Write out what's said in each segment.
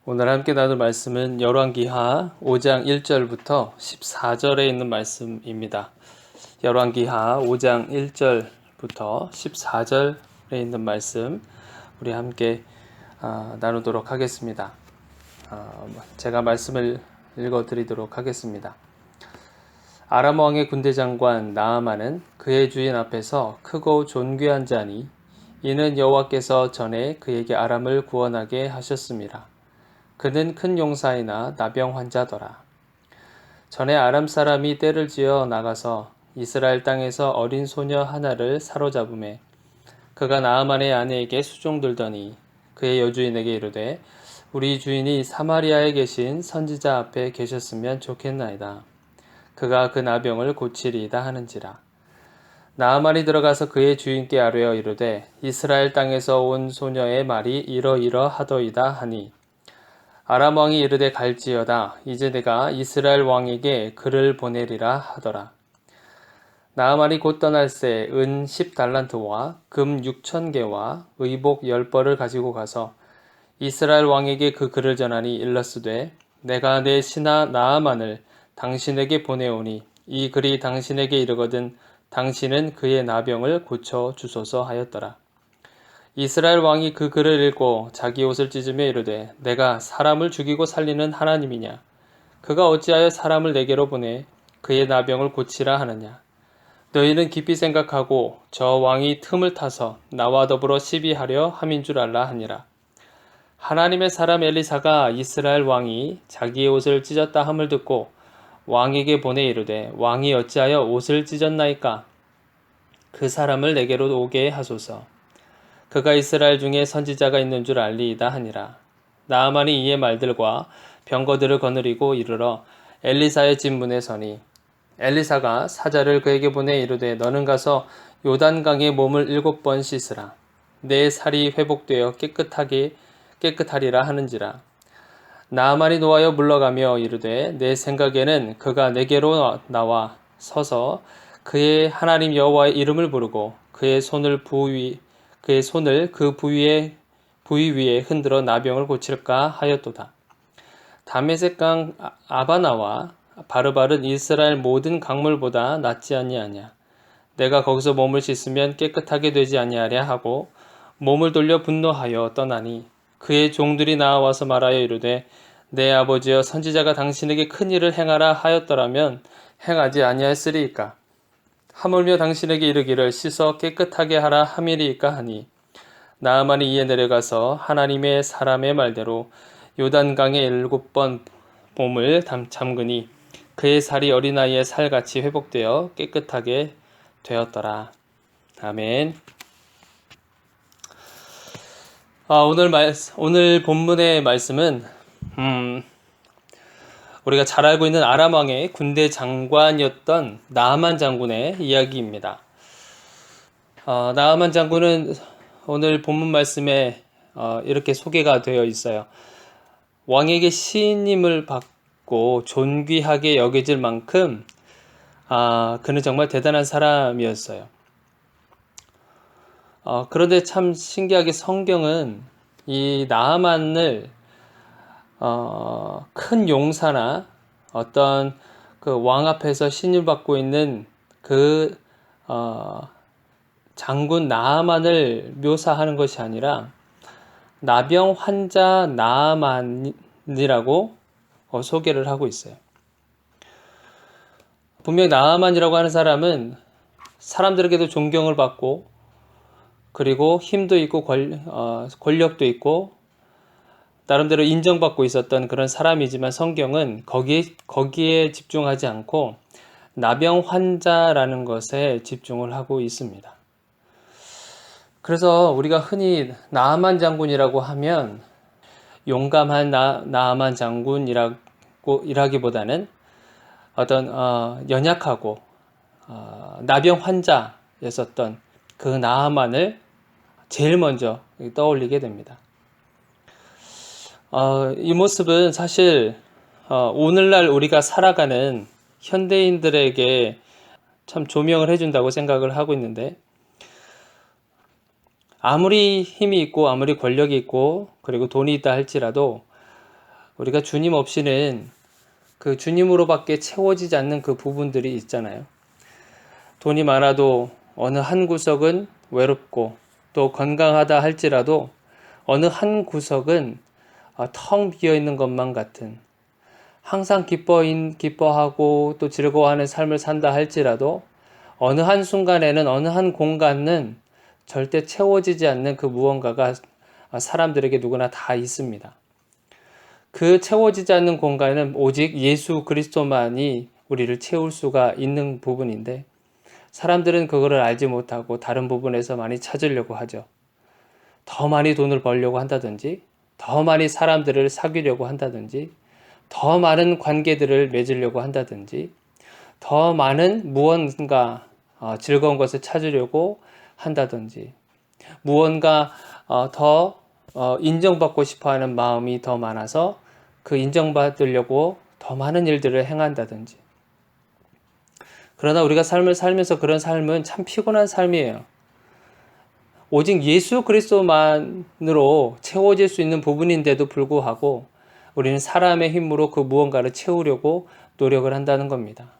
오늘 함께 나눌 말씀은 열왕기하 5장 1절부터 14절에 있는 말씀입니다. 열왕기하 5장 1절부터 14절에 있는 말씀 우리 함께 나누도록 하겠습니다. 제가 말씀을 읽어드리도록 하겠습니다. 아람 왕의 군대 장관 나아만은 그의 주인 앞에서 크고 존귀한 자니 이는 여호와께서 전에 그에게 아람을 구원하게 하셨습니다. 그는 큰 용사이나 나병 환자더라. 전에 아람 사람이 떼를 지어 나가서 이스라엘 땅에서 어린 소녀 하나를 사로잡음에 그가 나아만의 아내에게 수종들더니 그의 여주인에게 이르되 우리 주인이 사마리아에 계신 선지자 앞에 계셨으면 좋겠나이다. 그가 그 나병을 고치리이다 하는지라. 나아만이 들어가서 그의 주인께 아뢰어 이르되 이스라엘 땅에서 온 소녀의 말이 이러이러하더이다 하니 아람 왕이 이르되 갈지어다. 이제 내가 이스라엘 왕에게 글을 보내리라 하더라. 나아만이 곧 떠날새 은 10달란트와 금 6,000개와 의복 10벌을 가지고 가서 이스라엘 왕에게 그 글을 전하니 일렀으되 내가 내 신하 나아만을 당신에게 보내오니 이 글이 당신에게 이르거든 당신은 그의 나병을 고쳐 주소서 하였더라. 이스라엘 왕이 그 글을 읽고 자기 옷을 찢으며 이르되 내가 사람을 죽이고 살리는 하나님이냐? 그가 어찌하여 사람을 내게로 보내 그의 나병을 고치라 하느냐? 너희는 깊이 생각하고 저 왕이 틈을 타서 나와 더불어 시비하려 함인 줄 알라 하니라. 하나님의 사람 엘리사가 이스라엘 왕이 자기의 옷을 찢었다 함을 듣고 왕에게 보내 이르되 왕이 어찌하여 옷을 찢었나이까? 그 사람을 내게로 오게 하소서. 그가 이스라엘 중에 선지자가 있는 줄 알리이다 하니라. 나아만이 이의 말들과 병거들을 거느리고 이르러 엘리사의 집 문에 서니 엘리사가 사자를 그에게 보내 이르되 너는 가서 요단강에 몸을 7번 씻으라. 내 살이 회복되어 깨끗하리라 하는지라. 나아만이 노하여 물러가며 이르되 내 생각에는 그가 내게로 나와 서서 그의 하나님 여호와의 이름을 부르고 그의 손을 그 부위 위에 흔들어 나병을 고칠까 하였도다. 다메섹강 아바나와 바르발은 이스라엘 모든 강물보다 낫지 아니하냐. 내가 거기서 몸을 씻으면 깨끗하게 되지 아니하랴 하고 몸을 돌려 분노하여 떠나니 그의 종들이 나와서 말하여 이르되 내 아버지여 선지자가 당신에게 큰 일을 행하라 하였더라면 행하지 아니하였으리이까. 하물며 당신에게 이르기를 씻어 깨끗하게 하라 함이리이까 하니 나아만이 이에 내려가서 하나님의 사람의 말대로 요단강에 7번 몸을 잠그니 그의 살이 어린아이의 살같이 회복되어 깨끗하게 되었더라. 아멘. 오늘 본문의 말씀은 우리가 잘 알고 있는 아람 왕의 군대 장관이었던 나아만 장군의 이야기입니다. 나아만 장군은 오늘 본문 말씀에 이렇게 소개가 되어 있어요. 왕에게 신임을 받고 존귀하게 여겨질 만큼 그는 정말 대단한 사람이었어요. 그런데 참 신기하게 성경은 이 나아만을 큰 용사나 어떤 그 왕 앞에서 신임을 받고 있는 그 장군 나아만을 묘사하는 것이 아니라 나병 환자 나아만이라고 소개를 하고 있어요. 분명 나아만이라고 하는 사람은 사람들에게도 존경을 받고 그리고 힘도 있고 권력도 있고 나름대로 인정받고 있었던 그런 사람이지만 성경은 거기에 집중하지 않고 나병 환자라는 것에 집중을 하고 있습니다. 그래서 우리가 흔히 나아만 장군이라고 하면 용감한 나아만 장군이라기보다는 어떤 연약하고 나병 환자였었던 그 나아만을 제일 먼저 떠올리게 됩니다. 이 모습은 사실 오늘날 우리가 살아가는 현대인들에게 참 조명을 해준다고 생각을 하고 있는데 아무리 힘이 있고 아무리 권력이 있고 그리고 돈이 있다 할지라도 우리가 주님 없이는 그 주님으로밖에 채워지지 않는 그 부분들이 있잖아요. 돈이 많아도 어느 한 구석은 외롭고 또 건강하다 할지라도 어느 한 구석은 텅 비어 있는 것만 같은, 항상 기뻐하고 또 즐거워하는 삶을 산다 할지라도 어느 한 순간에는 어느 한 공간은 절대 채워지지 않는 그 무언가가 사람들에게 누구나 다 있습니다. 그 채워지지 않는 공간은 오직 예수 그리스도만이 우리를 채울 수가 있는 부분인데, 사람들은 그거를 알지 못하고 다른 부분에서 많이 찾으려고 하죠. 더 많이 돈을 벌려고 한다든지, 더 많이 사람들을 사귀려고 한다든지, 더 많은 관계들을 맺으려고 한다든지, 더 많은 무언가 즐거운 것을 찾으려고 한다든지, 무언가 더 인정받고 싶어하는 마음이 더 많아서 그 인정받으려고 더 많은 일들을 행한다든지. 그러나 우리가 삶을 살면서 그런 삶은 참 피곤한 삶이에요. 오직 예수 그리스도만으로 채워질 수 있는 부분인데도 불구하고 우리는 사람의 힘으로 그 무언가를 채우려고 노력을 한다는 겁니다.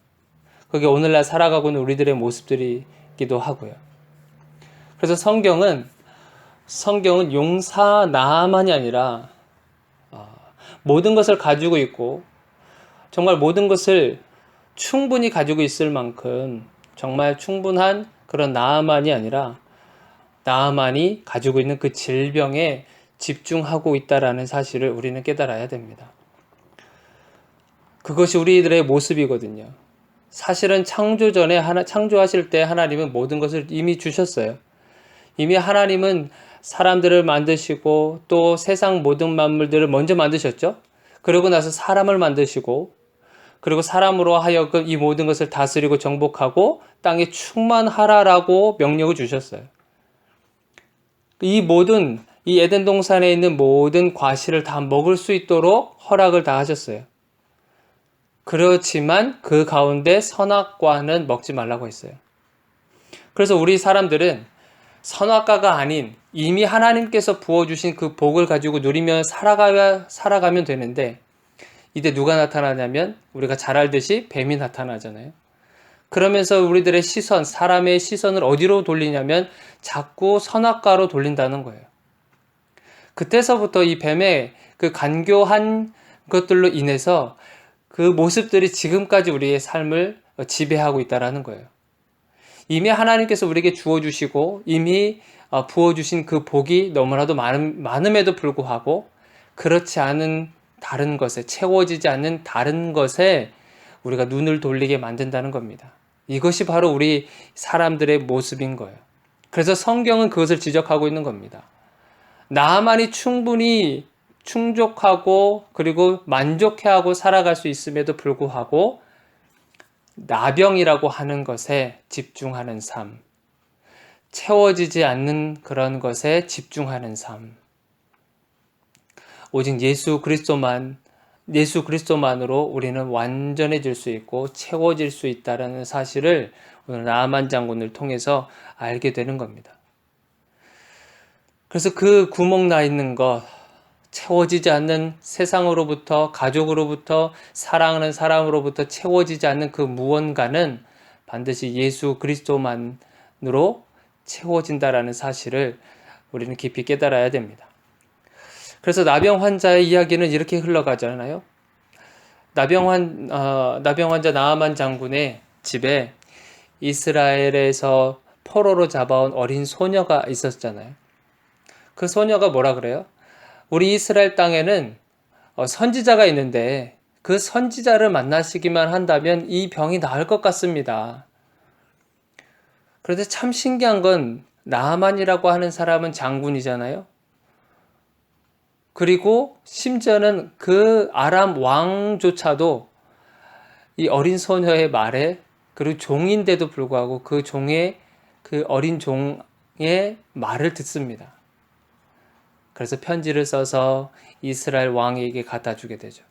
그게 오늘날 살아가고 있는 우리들의 모습들이기도 하고요. 그래서 성경은 용사나만이 아니라 모든 것을 가지고 있고 정말 모든 것을 충분히 가지고 있을 만큼 정말 충분한 그런 나아만이 아니라 나아만이 가지고 있는 그 질병에 집중하고 있다라는 사실을 우리는 깨달아야 됩니다. 그것이 우리들의 모습이거든요. 사실은 창조하실 때 하나님은 모든 것을 이미 주셨어요. 이미 하나님은 사람들을 만드시고 또 세상 모든 만물들을 먼저 만드셨죠. 그러고 나서 사람을 만드시고, 그리고 사람으로 하여금 이 모든 것을 다스리고 정복하고 땅에 충만하라라고 명령을 주셨어요. 이 에덴 동산에 있는 모든 과실을 다 먹을 수 있도록 허락을 다 하셨어요. 그렇지만 그 가운데 선악과는 먹지 말라고 했어요. 그래서 우리 사람들은 선악과가 아닌 이미 하나님께서 부어주신 그 복을 가지고 누리며 살아가면 되는데, 이때 누가 나타나냐면 우리가 잘 알듯이 뱀이 나타나잖아요. 그러면서 우리들의 사람의 시선을 어디로 돌리냐면 자꾸 선악과로 돌린다는 거예요. 그때서부터 이 뱀의 그 간교한 것들로 인해서 그 모습들이 지금까지 우리의 삶을 지배하고 있다는 거예요. 이미 하나님께서 우리에게 주어주시고 이미 부어주신 그 복이 너무나도 많음에도 불구하고 그렇지 않은 다른 것에, 채워지지 않는 다른 것에 우리가 눈을 돌리게 만든다는 겁니다. 이것이 바로 우리 사람들의 모습인 거예요. 그래서 성경은 그것을 지적하고 있는 겁니다. 나만이 충분히 충족하고 그리고 만족해하고 살아갈 수 있음에도 불구하고 나병이라고 하는 것에 집중하는 삶, 채워지지 않는 그런 것에 집중하는 삶, 오직 예수 그리스도만으로 우리는 완전해질 수 있고 채워질 수 있다는 사실을 오늘 나아만 장군을 통해서 알게 되는 겁니다. 그래서 그 구멍 나 있는 것, 채워지지 않는 세상으로부터, 가족으로부터, 사랑하는 사람으로부터 채워지지 않는 그 무언가는 반드시 예수 그리스도만으로 채워진다라는 사실을 우리는 깊이 깨달아야 됩니다. 그래서 나병 환자의 이야기는 이렇게 흘러가잖아요. 나병 환자 나아만 장군의 집에 이스라엘에서 포로로 잡아온 어린 소녀가 있었잖아요. 그 소녀가 뭐라 그래요? 우리 이스라엘 땅에는 선지자가 있는데 그 선지자를 만나시기만 한다면 이 병이 나을 것 같습니다. 그런데 참 신기한 건 나아만이라고 하는 사람은 장군이잖아요. 그리고 심지어는 그 아람 왕조차도 이 어린 소녀의 말에, 그리고 종인데도 불구하고 그 어린 종의 말을 듣습니다. 그래서 편지를 써서 이스라엘 왕에게 갖다 주게 되죠.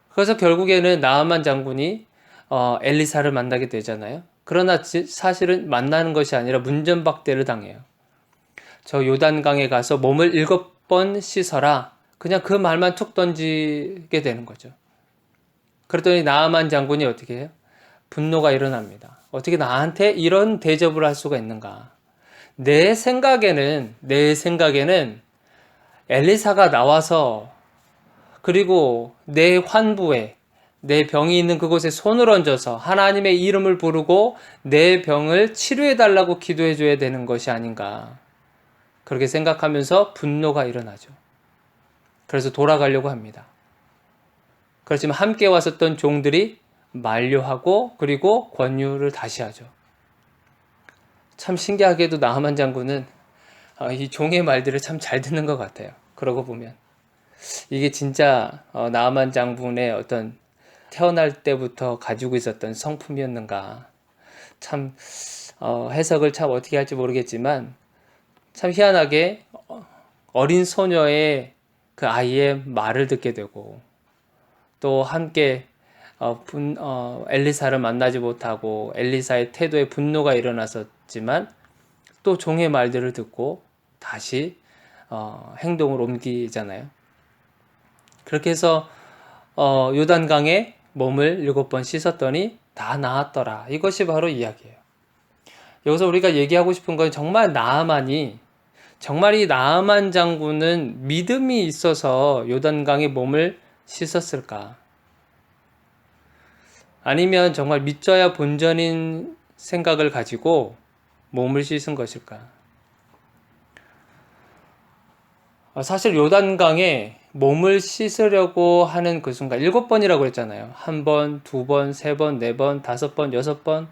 그래서 결국에는 나아만 장군이 엘리사를 만나게 되잖아요. 그러나 사실은 만나는 것이 아니라 문전박대를 당해요. 저 요단강에 가서 몸을 7번 씻어라. 그냥 그 말만 툭 던지게 되는 거죠. 그랬더니 나아만 장군이 어떻게 해요? 분노가 일어납니다. 어떻게 나한테 이런 대접을 할 수가 있는가? 내 생각에는 엘리사가 나와서 그리고 내 환부에 내 병이 있는 그곳에 손을 얹어서 하나님의 이름을 부르고 내 병을 치료해 달라고 기도해 줘야 되는 것이 아닌가. 그렇게 생각하면서 분노가 일어나죠. 그래서 돌아가려고 합니다. 그렇지만 함께 왔었던 종들이 만류하고 그리고 권유를 다시 하죠. 참 신기하게도 나하만 장군은 이 종의 말들을 참 잘 듣는 것 같아요. 그러고 보면 이게 진짜 나하만 장군의 어떤 태어날 때부터 가지고 있었던 성품이었는가. 참 해석을 참 어떻게 할지 모르겠지만 참 희한하게 어린 소녀의 그 아이의 말을 듣게 되고 또 함께 엘리사를 만나지 못하고 엘리사의 태도에 분노가 일어났었지만 또 종의 말들을 듣고 다시 행동을 옮기잖아요. 그렇게 해서 요단강에 몸을 7번 씻었더니 다 나았더라. 이것이 바로 이야기예요. 여기서 우리가 얘기하고 싶은 건 정말 정말 이 나아만 장군은 믿음이 있어서 요단강에 몸을 씻었을까? 아니면 정말 믿져야 본전인 생각을 가지고 몸을 씻은 것일까? 사실 요단강에 몸을 씻으려고 하는 그 순간 7번이라고 했잖아요. 1번, 2번, 3번, 4번, 5번, 6번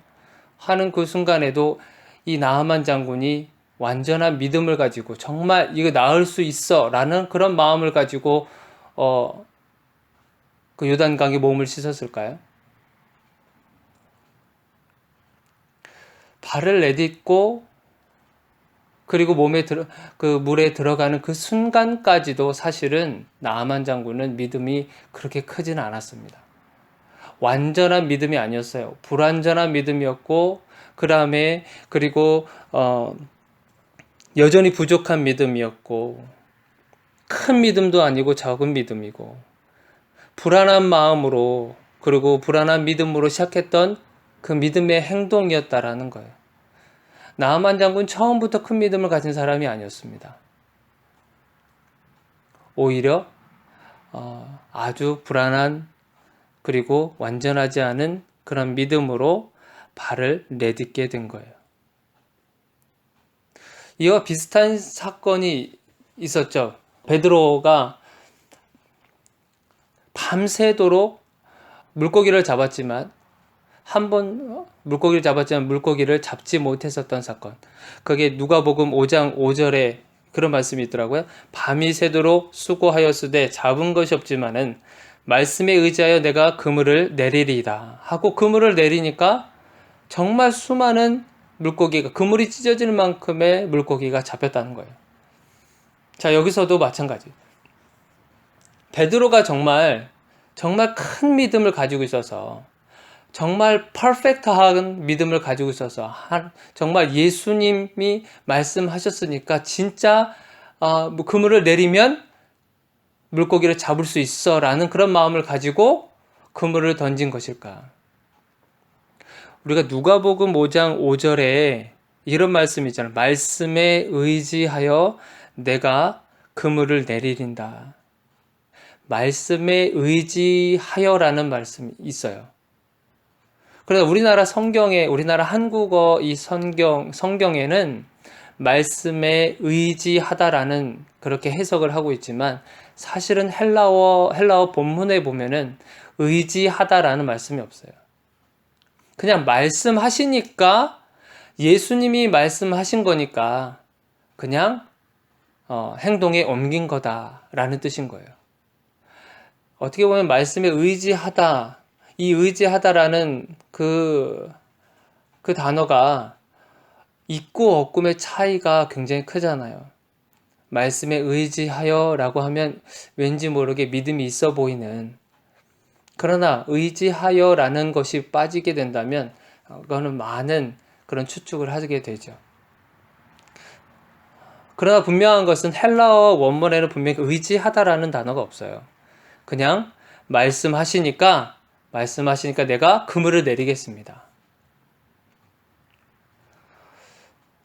하는 그 순간에도 이 나하만 장군이 완전한 믿음을 가지고 정말 이거 나을 수 있어 라는 그런 마음을 가지고 그 요단강에 몸을 씻었을까요? 발을 내딛고 그리고 그 물에 들어가는 그 순간까지도 사실은 나아만 장군은 믿음이 그렇게 크지는 않았습니다. 완전한 믿음이 아니었어요. 불완전한 믿음이었고, 그리고 여전히 부족한 믿음이었고, 큰 믿음도 아니고 적은 믿음이고, 불안한 마음으로, 그리고 불안한 믿음으로 시작했던 그 믿음의 행동이었다라는 거예요. 나아만 장군 처음부터 큰 믿음을 가진 사람이 아니었습니다. 오히려 아주 불안한 그리고 완전하지 않은 그런 믿음으로 발을 내딛게 된 거예요. 이와 비슷한 사건이 있었죠. 베드로가 밤새도록 물고기를 잡았지만 물고기를 잡지 못했었던 사건. 그게 누가복음 5장 5절에 그런 말씀이 있더라고요. 밤이 새도록 수고하였으되 잡은 것이 없지만은 말씀에 의지하여 내가 그물을 내리리이다 하고 그물을 내리니까 정말 수많은 물고기가 그물이 찢어질 만큼의 물고기가 잡혔다는 거예요. 자, 여기서도 마찬가지. 베드로가 정말 큰 믿음을 가지고 있어서 정말 퍼펙트한 믿음을 가지고 있어서 정말 예수님이 말씀하셨으니까 진짜 그물을 내리면 물고기를 잡을 수 있어 라는 그런 마음을 가지고 그물을 던진 것일까? 우리가 누가복음 5장 5절에 이런 말씀이 있잖아요. 말씀에 의지하여 내가 그물을 내리린다. 말씀에 의지하여라는 말씀이 있어요. 그래서 우리나라 한국어 이 성경에는 말씀에 의지하다라는 그렇게 해석을 하고 있지만 사실은 헬라어 본문에 보면은 의지하다라는 말씀이 없어요. 그냥 말씀하시니까 예수님이 말씀하신 거니까 그냥 행동에 옮긴 거다라는 뜻인 거예요. 어떻게 보면 말씀에 의지하다, 이 의지하다라는 그 단어가 있고 없고의 차이가 굉장히 크잖아요. 말씀에 의지하여 라고 하면 왠지 모르게 믿음이 있어 보이는, 그러나 의지하여 라는 것이 빠지게 된다면 그거는 많은 그런 추측을 하게 되죠. 그러나 분명한 것은 헬라어 원문에는 분명히 의지하다라는 단어가 없어요. 그냥 말씀하시니까 내가 그물을 내리겠습니다.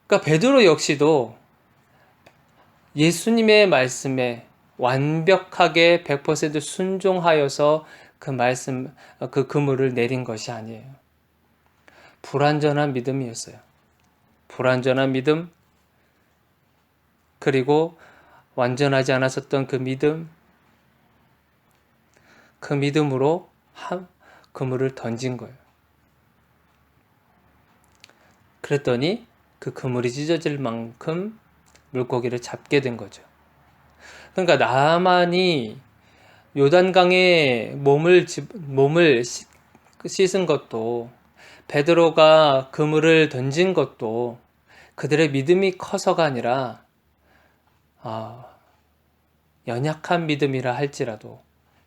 그러니까 베드로 역시도 예수님의 말씀에 완벽하게 100% 순종하여서 그 그물을 내린 것이 아니에요. 불완전한 믿음이었어요. 불완전한 믿음, 그리고 완전하지 않았었던 그 믿음으로 그물을 던진 거예요. 그랬더니 그 그물이 찢어질 만큼 물고기를 잡게 된 거죠. 그러니까 나만이 요단강에 몸을 씻은 것도, 베드로가 그물을 던진 것도 그들의 믿음이 커서가 아니라 연약한 믿음이라 할지라도,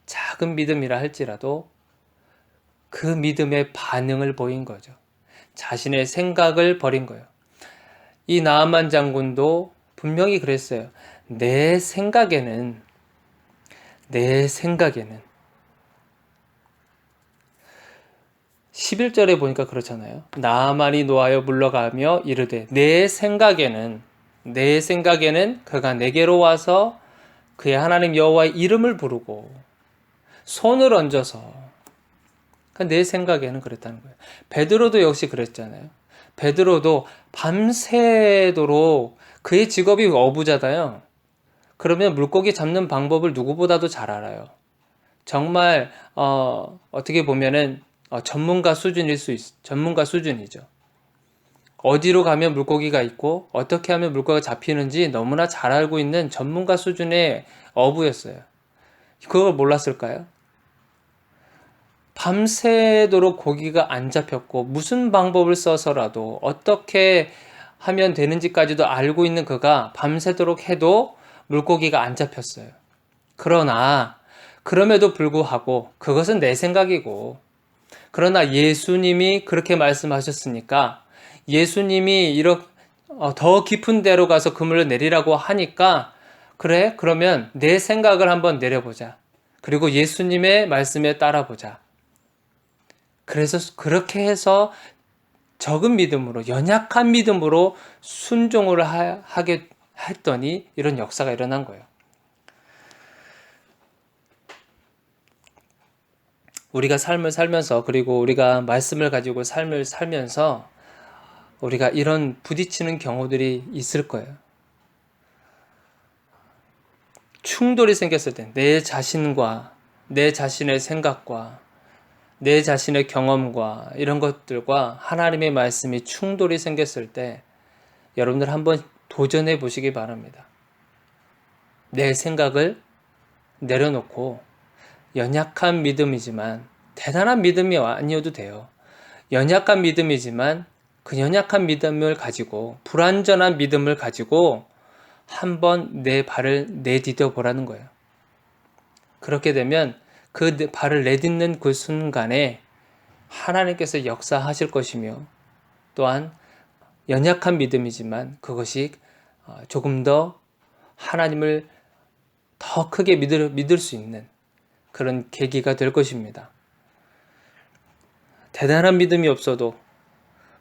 작은 믿음이라 할지라도 그 믿음의 반응을 보인 거죠. 자신의 생각을 버린 거예요. 이 나아만 장군도 분명히 그랬어요. 내 생각에는 11절에 보니까 그렇잖아요. 나아만이 노하여 물러가며 이르되 내 생각에는 그가 내게로 와서 그의 하나님 여호와의 이름을 부르고 손을 얹어서, 그러니까 내 생각에는 그랬다는 거예요. 베드로도 역시 그랬잖아요. 베드로도 밤새도록, 그의 직업이 어부잖아요. 그러면 물고기 잡는 방법을 누구보다도 잘 알아요. 정말 어떻게 보면은 전문가 수준이죠. 어디로 가면 물고기가 있고 어떻게 하면 물고기가 잡히는지 너무나 잘 알고 있는 전문가 수준의 어부였어요. 그걸 몰랐을까요? 밤새도록 고기가 안 잡혔고 무슨 방법을 써서라도 어떻게 하면 되는지까지도 알고 있는 그가 밤새도록 해도 물고기가 안 잡혔어요. 그럼에도 불구하고 그것은 내 생각이고, 그러나 예수님이 그렇게 말씀하셨으니까, 예수님이 더 깊은 데로 가서 그물을 내리라고 하니까, 그래, 그러면 내 생각을 한번 내려보자. 그리고 예수님의 말씀에 따라보자. 그래서 그렇게 해서 적은 믿음으로, 연약한 믿음으로 순종을 하게 했더니 이런 역사가 일어난 거예요. 우리가 삶을 살면서, 그리고 우리가 말씀을 가지고 삶을 살면서 우리가 이런 부딪히는 경우들이 있을 거예요. 충돌이 생겼을 때 내 자신과, 내 자신의 생각과, 내 자신의 경험과 이런 것들과 하나님의 말씀이 충돌이 생겼을 때 여러분들 한번 도전해 보시기 바랍니다. 내 생각을 내려놓고, 연약한 믿음이지만, 대단한 믿음이 아니어도 돼요. 연약한 믿음이지만 그 연약한 믿음을 가지고, 불완전한 믿음을 가지고 한번 내 발을 내디뎌 보라는 거예요. 그렇게 되면 그 발을 내딛는 그 순간에 하나님께서 역사하실 것이며, 또한 연약한 믿음이지만 그것이 조금 더 하나님을 더 크게 믿을 수 있는 그런 계기가 될 것입니다. 대단한 믿음이 없어도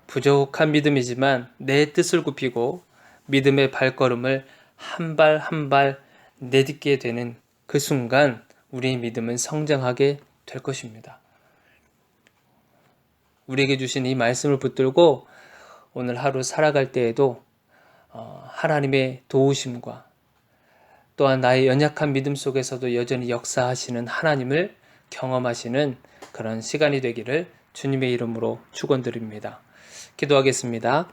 부족한 믿음이지만 내 뜻을 굽히고 믿음의 발걸음을 한 발 한 발 내딛게 되는 그 순간 우리의 믿음은 성장하게 될 것입니다. 우리에게 주신 이 말씀을 붙들고 오늘 하루 살아갈 때에도 하나님의 도우심과, 또한 나의 연약한 믿음 속에서도 여전히 역사하시는 하나님을 경험하시는 그런 시간이 되기를 주님의 이름으로 축원드립니다. 기도하겠습니다.